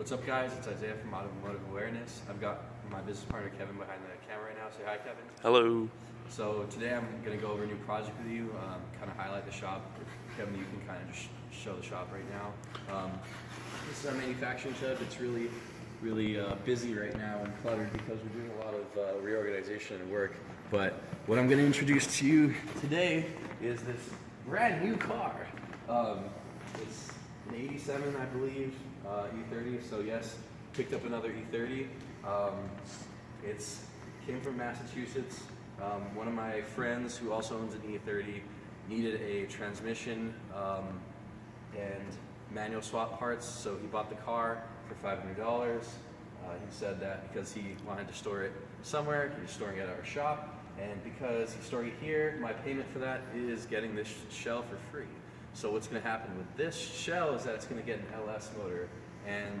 What's up, guys? It's Isaiah from Automotive Awareness. I've got my business partner Kevin behind the camera right now. Say hi, Kevin. Hello. So today I'm going to go over a new project with you, kind of highlight the shop. Kevin, you can kind of just show the shop right now. This is our manufacturing shed. It's really busy right now and cluttered because we're doing a lot of reorganization and work. But what I'm going to introduce to you today is this brand new car. It's an 87, I believe, E30. So yes, picked up another E30. It's came from Massachusetts. One of my friends who also owns an E30 needed a transmission and manual swap parts, so he bought the car for $500. He said that because he wanted to store it somewhere, he was storing it at our shop, and because he's storing it here, my payment for that is getting this shell for free. So what's going to happen with this shell is that it's going to get an LS motor, and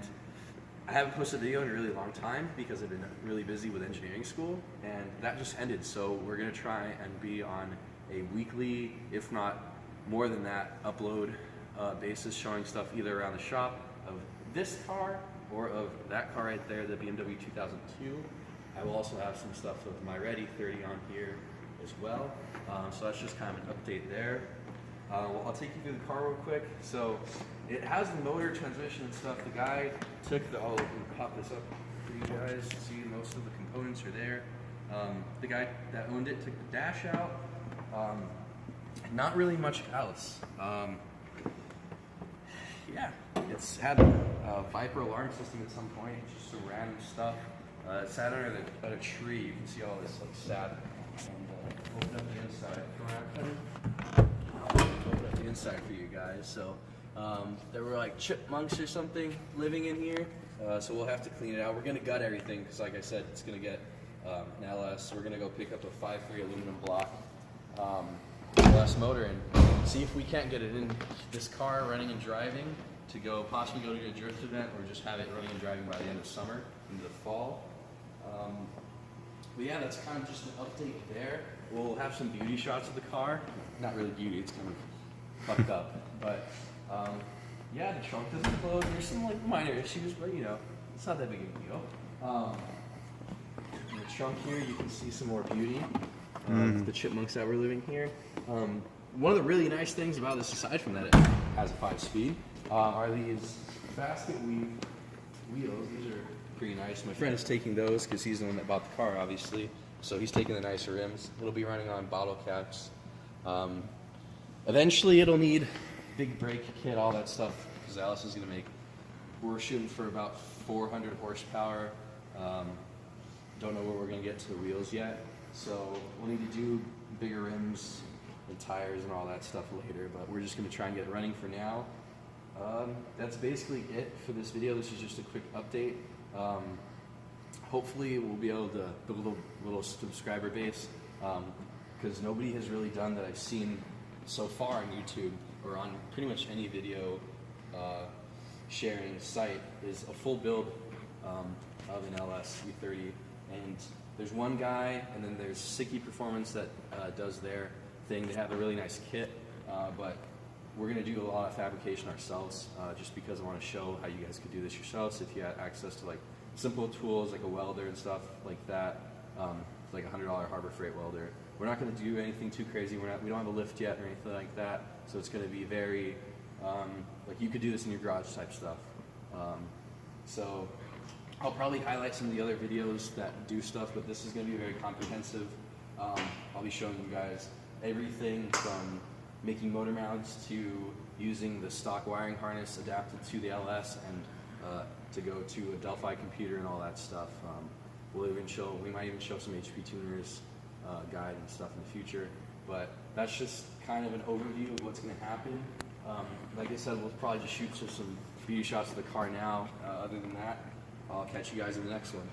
I haven't posted a video in a really long time because I've been really busy with engineering school, and that just ended. So we're going to try and be on a weekly, if not more than that, upload basis, showing stuff either around the shop of this car or of that car right there, the BMW 2002. I will also have some stuff of my Red E30 on here as well. So that's just kind of an update there. I'll take you through the car real quick. So it has the motor, transmission, and stuff. The guy took the, I'll pop this up for you guys to see most of the components are there. The guy that owned it took the dash out. Not really much else. Yeah, it's had a Viper alarm system at some point, just some random stuff. It sat under a tree. You can see all this like sap. And open up the inside. Open up the inside for you guys. So there were like chipmunks or something living in here. So we'll have to clean it out. We're gonna gut everything because, like I said, it's gonna get an LS. We're gonna go pick up a 5.3 aluminum block LS motor and see if we can't get it in this car running and driving to possibly go to a drift event or just have it running and driving by the end of summer into the fall. But yeah, that's kind of just an update there. We'll have some beauty shots of the car. Not really beauty, it's kind of fucked up. But yeah, the trunk doesn't close. There's some like minor issues, but you know, it's not that big of a deal. In the trunk here, you can see some more beauty. The chipmunks that were living here. One of the really nice things about this, aside from that it has a 5-speed, are these basket weave wheels. These are pretty nice. My friend is taking those because he's the one that bought the car, obviously. So he's taking the nicer rims. It'll be running on bottle caps. Eventually it'll need big brake kit, all that stuff, because Alice is going to make, we're shooting for about 400 horsepower. Don't know where we're going to get to the wheels yet. So we'll need to do bigger rims and tires and all that stuff later, but we're just going to try and get it running for now. That's basically it for this video. This is just a quick update. Hopefully we'll be able to build a little subscriber base, because nobody has really done that I've seen so far on YouTube or on pretty much any video sharing site is a full build of an LS E30. And there's one guy, and then there's Sicky Performance that does their thing. They have a really nice kit, but we're going to do a lot of fabrication ourselves, just because I want to show how you guys could do this yourselves if you had access to like simple tools like a welder and stuff like that, like a $100 Harbor Freight welder. We're not going to do anything too crazy. We don't have a lift yet or anything like that, so it's going to be very like you could do this in your garage type stuff. So I'll probably highlight some of the other videos that do stuff, but this is going to be very comprehensive. I'll be showing you guys everything from making motor mounts to using the stock wiring harness adapted to the LS and to go to a Delphi computer and all that stuff. We might even show some HP tuners guide and stuff in the future, but that's just kind of an overview of what's going to happen. Like I said, we'll probably just shoot some beauty shots of the car now. Other than that, I'll catch you guys in the next one.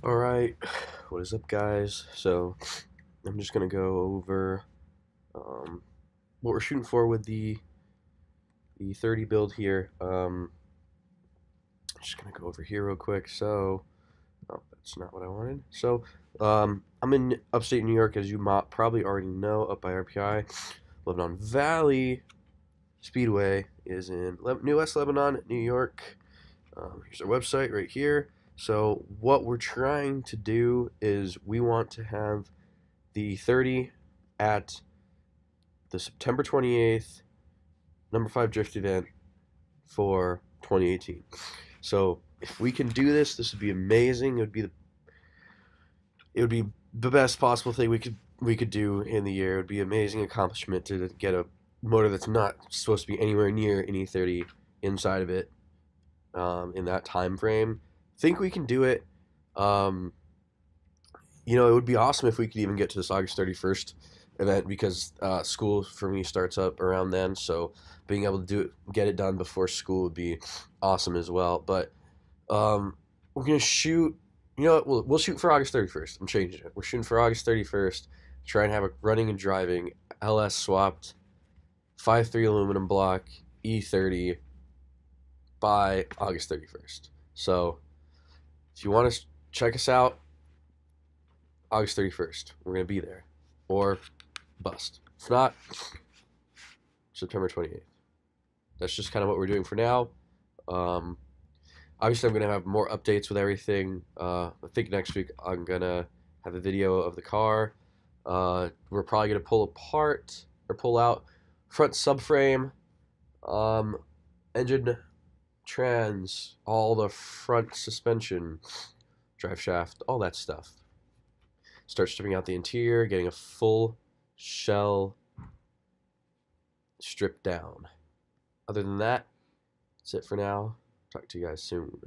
Alright, what is up guys? So, I'm just gonna go over what we're shooting for with the E30 build here. Just gonna go over here real quick. So, oh, that's not what I wanted. So, I'm in upstate New York, as you probably already know, up by RPI. Lebanon Valley Speedway is in New West Lebanon, New York. Here's our website right here. So what we're trying to do is we want to have the 30 at the September 28th number 5 drift event for 2018. So if we can do this, this would be amazing. It would be the best possible thing we could do in the year. It would be an amazing accomplishment to get a motor that's not supposed to be anywhere near an E30 inside of it in that time frame. Think we can do it. It would be awesome if we could even get to this August 31st event, because school for me starts up around then. So being able to get it done before school would be awesome as well. But we're gonna shoot. You know what? We'll shoot for August 31st. I'm changing it. We're shooting for August 31st. Try and have a running and driving LS swapped 5.3 aluminum block E30 by August 31st. So if you want to check us out, August 31st, we're going to be there. Or bust. If not, September 28th. That's just kind of what we're doing for now. Obviously, I'm going to have more updates with everything. I think next week I'm going to have a video of the car. We're probably going to pull apart or pull out front subframe, engine, trans, all the front suspension, drive shaft, all that stuff. Start stripping out the interior, getting a full shell stripped down. Other than that, that's it for now. Talk to you guys soon.